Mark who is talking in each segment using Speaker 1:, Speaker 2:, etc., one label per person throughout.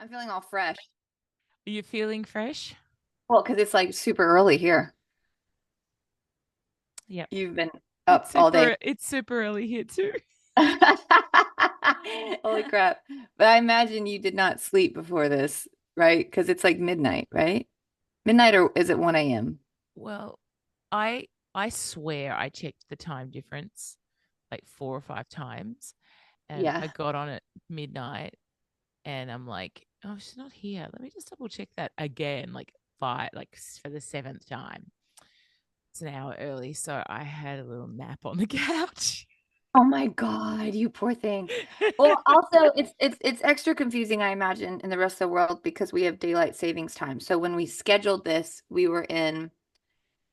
Speaker 1: I'm feeling all fresh.
Speaker 2: Are you feeling fresh?
Speaker 1: Well, because it's like super early here.
Speaker 2: Yep.
Speaker 1: You've been
Speaker 2: It's
Speaker 1: up all day.
Speaker 2: super it's super early here too.
Speaker 1: Holy crap. But I imagine you did not sleep before this, right? Because it's like midnight, right? Midnight, or is it 1 a.m.?
Speaker 2: Well, I swear I checked the time difference like 4 or 5 times and
Speaker 1: Yeah.
Speaker 2: I got on at midnight and I'm like, oh, she's not here. Let me just double check that again, like for the seventh time. It's an hour early, so I had a little nap on the couch.
Speaker 1: Oh my God, you poor thing. Well, also it's extra confusing, I imagine, in the rest of the world because we have daylight savings time. So when we scheduled this, we were in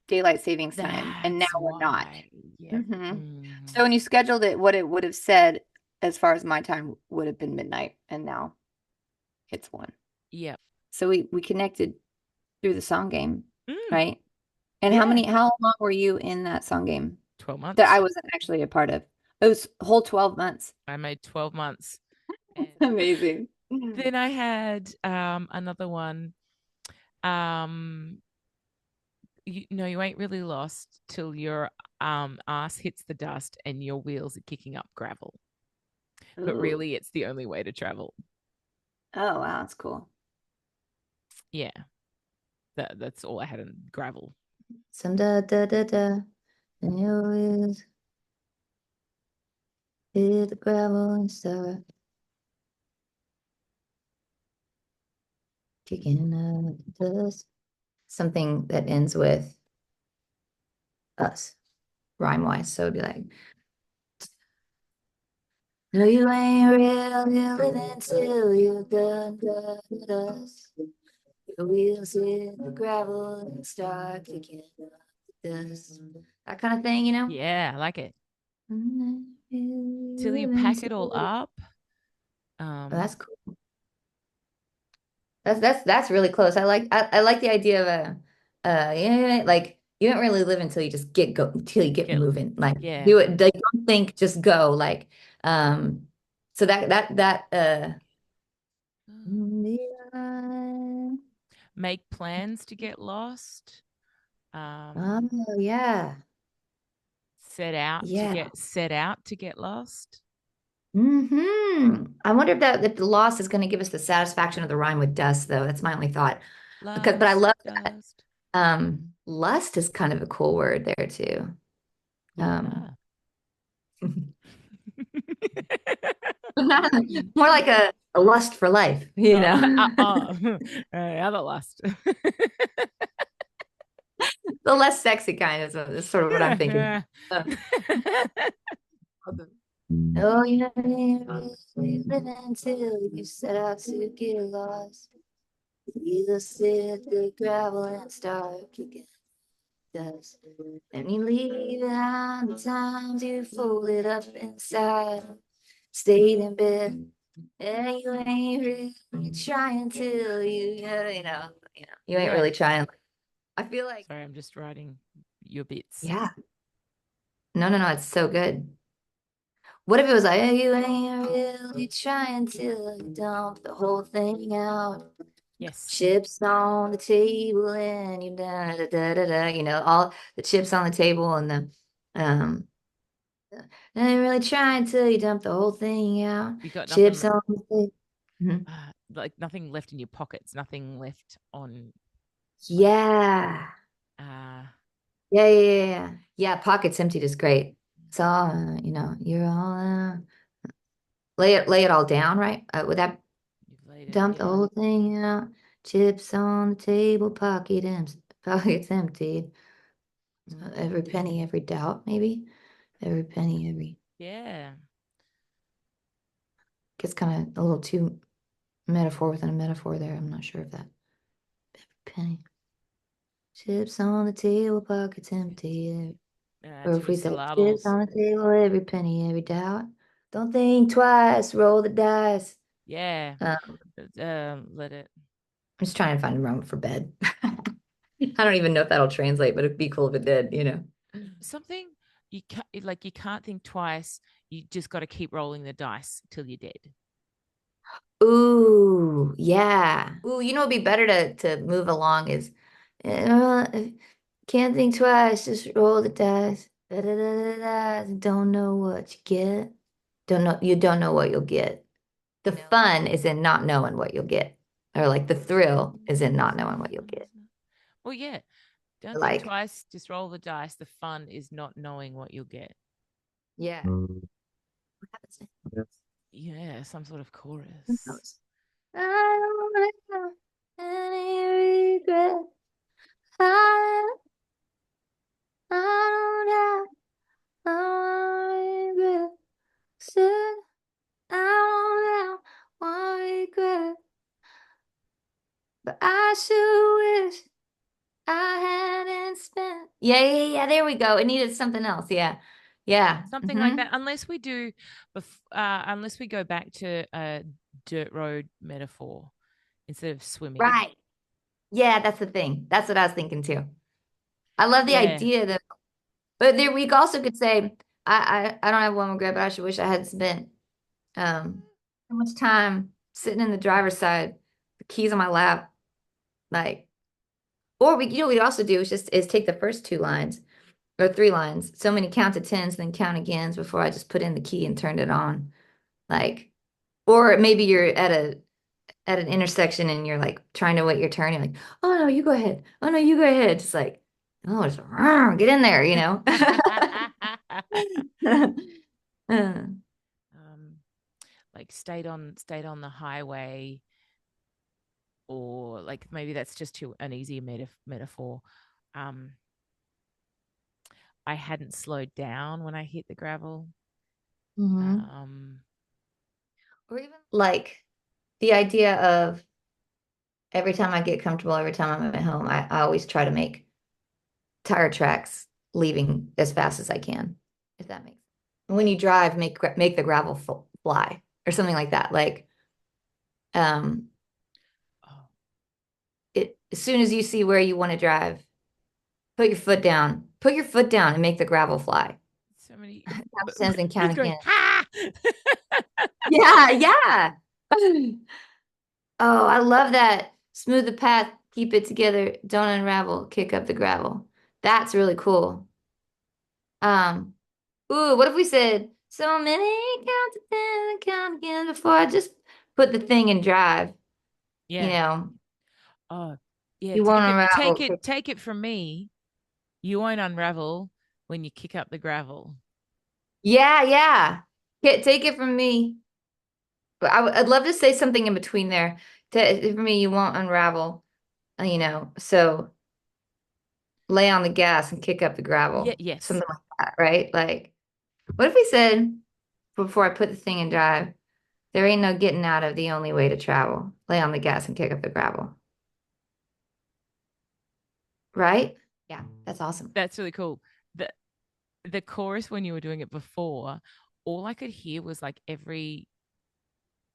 Speaker 1: daylight savings time, and now
Speaker 2: That's
Speaker 1: we're not.
Speaker 2: why. Yep.
Speaker 1: hmm
Speaker 2: Mm.
Speaker 1: So when you scheduled it, what it would have said, as far as my time, would have been midnight, and now it's 1.
Speaker 2: Yep.
Speaker 1: So we connected through the song game,
Speaker 2: Mm.
Speaker 1: right? And
Speaker 2: Yeah.
Speaker 1: how long were you in that song game
Speaker 2: 12
Speaker 1: that I
Speaker 2: months.
Speaker 1: wasn't actually a part of? It was a whole 12 months.
Speaker 2: I made 12 months. And
Speaker 1: Amazing.
Speaker 2: then I had another one. Um, you ain't really lost till your ass hits the dust and your wheels are kicking up gravel. But
Speaker 1: Ooh.
Speaker 2: really, it's the only way to travel.
Speaker 1: Oh, wow, that's cool.
Speaker 2: Yeah, that's all I had in gravel.
Speaker 1: Some da da da da, and you always hit the gravel and start kicking up the dust. Something that ends with us, rhyme wise. So it'd be like, no, you ain't really living till you're done with us. Your wheels hit the gravel and start kicking up the dust. That kind of thing, you know?
Speaker 2: Yeah, I like it. Till you
Speaker 1: Living
Speaker 2: pack it all
Speaker 1: till-
Speaker 2: up.
Speaker 1: Oh,
Speaker 2: Um,
Speaker 1: that's cool. That's really close. I like the idea of yeah, like you don't really live until you just get go until you get
Speaker 2: get
Speaker 1: moving. Like
Speaker 2: yeah,
Speaker 1: do it, like, don't think, just go. Like so that
Speaker 2: make plans to get lost.
Speaker 1: oh yeah. Yeah.
Speaker 2: Set out to get lost.
Speaker 1: I wonder if the loss is going to give us the satisfaction of the rhyme with dust, though. That's my only thought. But I
Speaker 2: Lost,
Speaker 1: love that.
Speaker 2: dust.
Speaker 1: Lust is kind of a cool word there too. Um,
Speaker 2: Yeah.
Speaker 1: more like a lust for life, you know?
Speaker 2: Other lust.
Speaker 1: The less sexy kind is sort of what I'm thinking. Uh, oh, you never really live until you set out to get lost. You sit the gravel and start kicking dust. And you leave behind the times you folded up inside, stayed in bed. And you ain't really trying till you ain't
Speaker 2: Yeah.
Speaker 1: really trying. I feel like,
Speaker 2: Sorry, I'm just writing your bits.
Speaker 1: yeah, no, it's so good. What if it was like, "Hey, you ain't really trying to dump the whole thing out?
Speaker 2: Yes.
Speaker 1: Chips on the table and you da da da da da, all the chips on the table and the um I ain't really trying to you dump the whole thing out.
Speaker 2: You got
Speaker 1: Chips
Speaker 2: nothing
Speaker 1: on the table." Mhm.
Speaker 2: like nothing left in your pockets, nothing left on like
Speaker 1: Yeah.
Speaker 2: uh
Speaker 1: Yeah. Yeah, pockets emptied is great. So, you're all lay it all down, right? Would that
Speaker 2: you've laid it,
Speaker 1: dump the
Speaker 2: yeah.
Speaker 1: whole thing out? Chips on the table, pockets emptied. Every penny, every doubt, maybe. Every penny, every
Speaker 2: Yeah.
Speaker 1: gets kind of a little too metaphor within a metaphor there. I'm not sure if that penny. Chips on the table, pockets empty. Or
Speaker 2: Too
Speaker 1: if
Speaker 2: many
Speaker 1: we say chips
Speaker 2: syllables.
Speaker 1: on the table, every penny, every doubt. Don't think twice, roll the dice.
Speaker 2: Yeah.
Speaker 1: I'm
Speaker 2: Let it.
Speaker 1: just trying to find a rhyme for bed. I don't even know if that'll translate, but it'd be cool if it did, you know?
Speaker 2: Something you can't think twice. You just got to keep rolling the dice till you're dead.
Speaker 1: Ooh, yeah. Ooh, you know, it'd be better to move along is uh, can't think twice, just roll the dice. Da, da, da, da, da. Don't know what you get. You don't know what you'll get. The fun is in not knowing what you'll get. Or like the thrill is in not knowing what you'll get.
Speaker 2: Well, yeah. Don't think
Speaker 1: Like,
Speaker 2: twice, just roll the dice. The fun is not knowing what you'll get.
Speaker 1: yeah. What happens next?
Speaker 2: Yeah, some sort of
Speaker 1: Who
Speaker 2: chorus.
Speaker 1: knows? I don't have any regret. I, I don't have no regret. Said I don't have one regret. But I sure wish I hadn't spent. Yeah, yeah, yeah. There we go. It needed something else. Yeah. Yeah.
Speaker 2: Something like that. Unless we do, unless we go back to a dirt road metaphor instead of swimming.
Speaker 1: Right. Yeah, that's the thing. That's what I was thinking too. I love the
Speaker 2: Yeah.
Speaker 1: idea that, but there we also could say, I don't have one regret, but I should wish I had spent so much time sitting in the driver's side, the keys on my lap, like, or we also do is take the first two lines or three lines, so many count to tens, then count agains before I just put in the key and turned it on. Like, or maybe you're at an intersection and you're like trying to wait your turn. You're like, oh no, you go ahead. Oh no, you go ahead. Just like, oh, just get in there, you know? Uh,
Speaker 2: um, like stayed on the highway, or like maybe that's just too an easy metaphor. Um, I hadn't slowed down when I hit the gravel.
Speaker 1: mhm.
Speaker 2: Um,
Speaker 1: Or even like the idea of every time I get comfortable, every time I'm at home, I always try to make tire tracks leaving as fast as I can, if that makes sense. When you drive, make the gravel fly or something like that. Like, um,
Speaker 2: oh,
Speaker 1: as soon as you see where you want to drive, put your foot down and make the gravel fly.
Speaker 2: so many.
Speaker 1: Count
Speaker 2: But
Speaker 1: tens and count
Speaker 2: he's going,
Speaker 1: again.
Speaker 2: ha!
Speaker 1: Yeah, yeah. Oh, I love that. Smooth the path, keep it together, don't unravel, kick up the gravel. That's really cool. Um, ooh, what if we said so many count to ten and count again before I just put the thing in drive, you
Speaker 2: Yeah.
Speaker 1: know,
Speaker 2: Oh, yeah.
Speaker 1: you won't unravel.
Speaker 2: Take it from me. You won't unravel when you kick up the gravel.
Speaker 1: Yeah, yeah. Take it from me. But I'd love to say something in between there. For me, you won't unravel, so lay on the gas and kick up the
Speaker 2: Yeah.
Speaker 1: gravel.
Speaker 2: Yes.
Speaker 1: Something like that, right? Like, what if we said before I put the thing in drive, there ain't no getting out of the only way to travel. Lay on the gas and kick up the gravel. Right? Yeah, that's awesome.
Speaker 2: That's really cool. The the chorus when you were doing it before, all I could hear was like every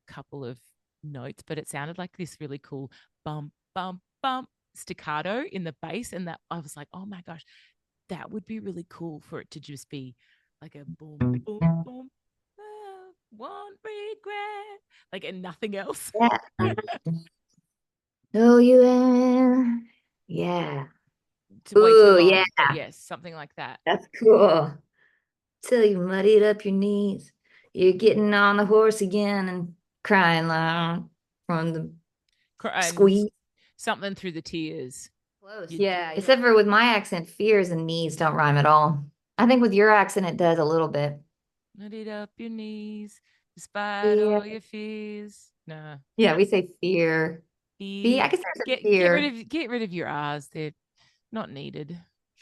Speaker 2: couple of notes, but it sounded like this really cool bump, bump, bump staccato in the bass. And that I was like, oh my gosh, that would be really cool for it to just be like a boom, boom, boom. One regret, like, and nothing else.
Speaker 1: Yeah. No, you ain't. Yeah.
Speaker 2: To way too
Speaker 1: Ooh, yeah.
Speaker 2: long, but yes, something like that.
Speaker 1: That's cool. Till you muddied up your knees. You're getting on the horse again and crying loud from the
Speaker 2: And
Speaker 1: squeeze.
Speaker 2: something through the tears.
Speaker 1: Close.
Speaker 2: You,
Speaker 1: Yeah. Except for with my accent, fears and knees don't rhyme at all. I think with your accent, it does a little bit.
Speaker 2: Nutted up your knees, despite
Speaker 1: Yeah.
Speaker 2: all your fears. No,
Speaker 1: Yeah, we say fear. I
Speaker 2: fear.
Speaker 1: guess there's a
Speaker 2: Get rid
Speaker 1: fear.
Speaker 2: of your R's. They're not needed.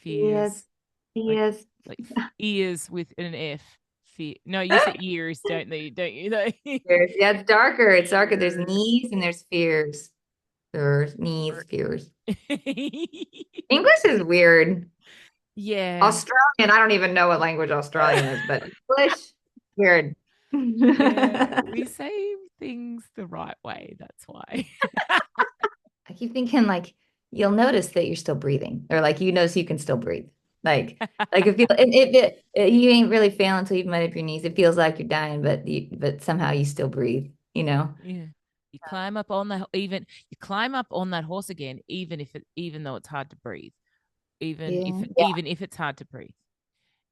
Speaker 1: Yes.
Speaker 2: Fears, like
Speaker 1: Yes.
Speaker 2: like ears with an F. Fear. No, you say ears, don't they? Don't you?
Speaker 1: Yeah, it's darker. It's darker. There's knees and there's fears. There's knees, fears. English is weird.
Speaker 2: Yeah,
Speaker 1: Australian, I don't even know what language Australian is, but English, weird.
Speaker 2: yeah.
Speaker 1: I
Speaker 2: We say things the right way. That's why.
Speaker 1: keep thinking like you'll notice that you're still breathing, or like you notice you can still breathe. Like if you you ain't really failing until you've muddied up your knees. It feels like you're dying, but somehow you still breathe, you know?
Speaker 2: Yeah. You climb up on the even you climb up on that horse again, even though it's hard to breathe,
Speaker 1: Yeah.
Speaker 2: even if it's hard to breathe,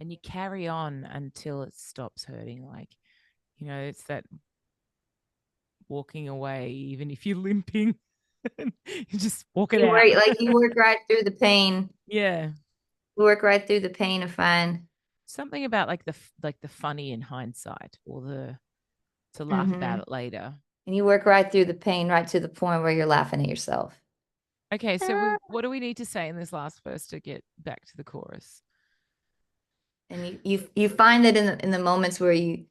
Speaker 2: and you carry on until it stops hurting. Like, it's that walking away, even if you're limping, you just walk it out.
Speaker 1: You work right through the pain.
Speaker 2: Yeah,
Speaker 1: You work right through the pain of fine.
Speaker 2: something about like the funny in hindsight, or the to laugh
Speaker 1: Mm-hmm.
Speaker 2: about it later.
Speaker 1: And you work right through the pain, right to the point where you're laughing at yourself.
Speaker 2: Okay, so what do we need to say in this last verse to get back to the chorus?
Speaker 1: And you find that in the moments where you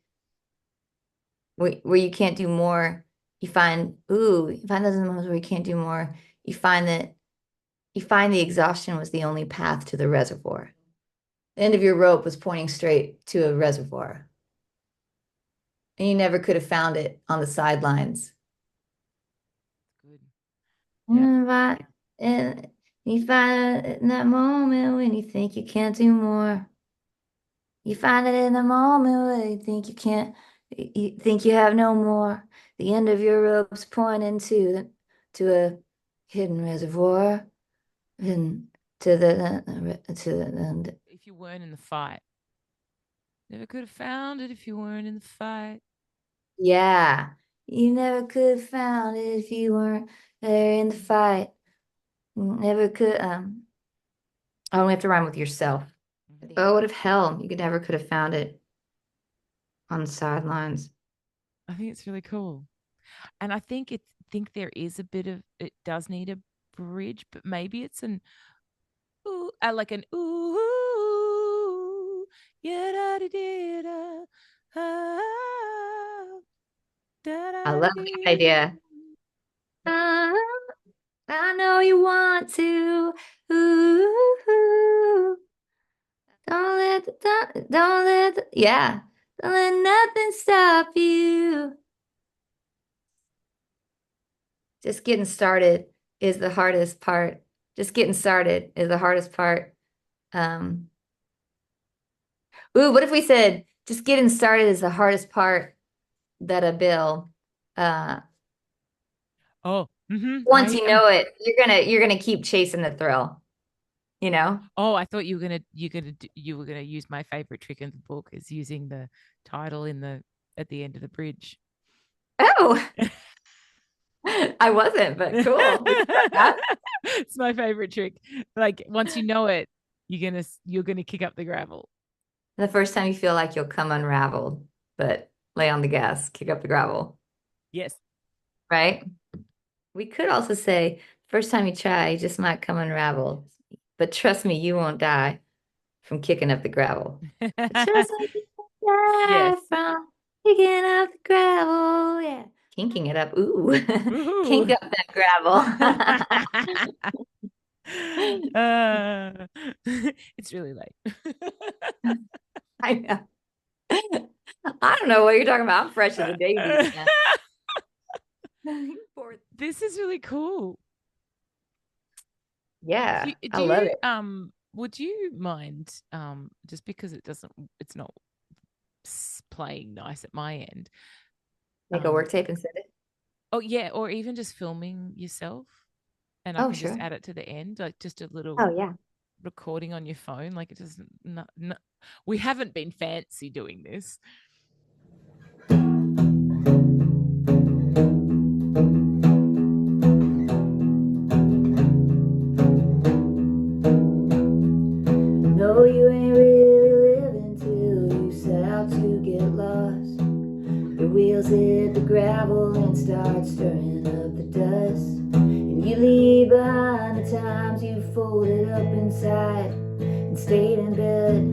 Speaker 1: can't do more, you find those in the moments where you can't do more, you find the exhaustion was the only path to the reservoir. The end of your rope was pointing straight to a reservoir. And you never could have found it on the sidelines.
Speaker 2: Good. Yeah.
Speaker 1: And you find it in that moment when you think you can't do more. You find it in the moment where you think you have no more. The end of your rope's pointing to a hidden reservoir, and to the
Speaker 2: If you weren't in the fight, never could have found it if you weren't in the fight.
Speaker 1: yeah. You never could have found it if you weren't there in the fight. You never could. I don't have to rhyme with yourself. Oh, what if hell? You could have found it on the sidelines.
Speaker 2: I think it's really cool, and I think there is a bit of it does need a bridge, but maybe it's an ooh, I like an ooh, yeah, da da da da, ah, da
Speaker 1: I
Speaker 2: da da
Speaker 1: love that idea. Uh, I know you want to. Ooh, yeah. Don't let nothing stop you. Just getting started is the hardest part. Just getting started is the hardest part. Um, what if we said just getting started is the hardest part that a bill, uh,
Speaker 2: Oh,
Speaker 1: once you know it, you're gonna keep chasing the thrill, you know?
Speaker 2: Oh, I thought you were gonna use my favorite trick in the book, is using the title at the end of the bridge.
Speaker 1: Oh, I wasn't, but cool. We can try that.
Speaker 2: It's my favorite trick. Like, once you know it, you're gonna kick up the gravel.
Speaker 1: The first time you feel like you'll come unraveled, but lay on the gas, kick up the gravel,
Speaker 2: Yes.
Speaker 1: right? We could also say, first time you try, you just might come unraveled, but trust me, you won't die from kicking up the gravel. But trust me, you won't die
Speaker 2: Yes.
Speaker 1: from kicking up the gravel. Yeah, kinking it up. Ooh, kink
Speaker 2: Woohoo.
Speaker 1: up that gravel.
Speaker 2: Uh, it's really late.
Speaker 1: I know. I don't know what you're talking about. I'm fresh as a daisy.
Speaker 2: This is really cool.
Speaker 1: Yeah, I
Speaker 2: Do
Speaker 1: love
Speaker 2: you
Speaker 1: it.
Speaker 2: would you mind, just because it's not playing nice at my end,
Speaker 1: Make a
Speaker 2: um
Speaker 1: work tape and send it.
Speaker 2: oh yeah, or even just filming yourself, and I
Speaker 1: Oh,
Speaker 2: can just
Speaker 1: sure.
Speaker 2: add it to the end, like just a little
Speaker 1: Oh, yeah.
Speaker 2: recording on your phone. Like, it doesn't no, we haven't been fancy doing this.
Speaker 1: No, you ain't really living till you set out to get lost. Your wheels hit the gravel and start stirring up the dust. And you leave behind the times you folded up inside and stayed in bed.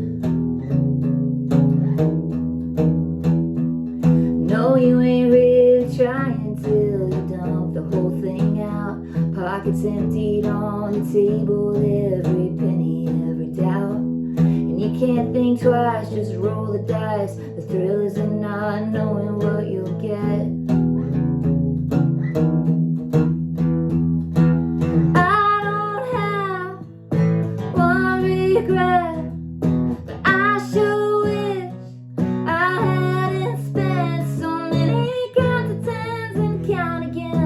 Speaker 1: No, you ain't really trying till you dump the whole thing out. Pockets emptied on the table, every penny, every doubt. And you can't think twice, just roll the dice. The thrill is in not knowing what you'll get. I don't have one regret, but I sure wish I hadn't spent so many counts of tens and count again.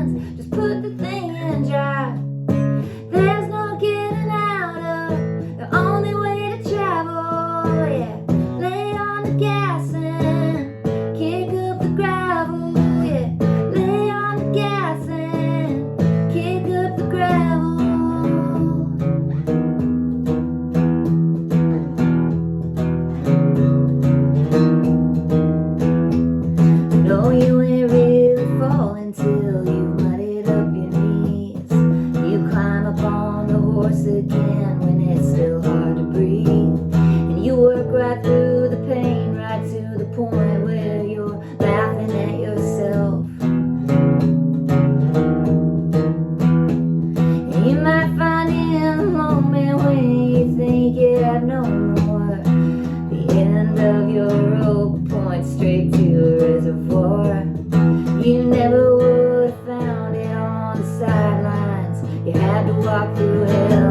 Speaker 1: walk through hell.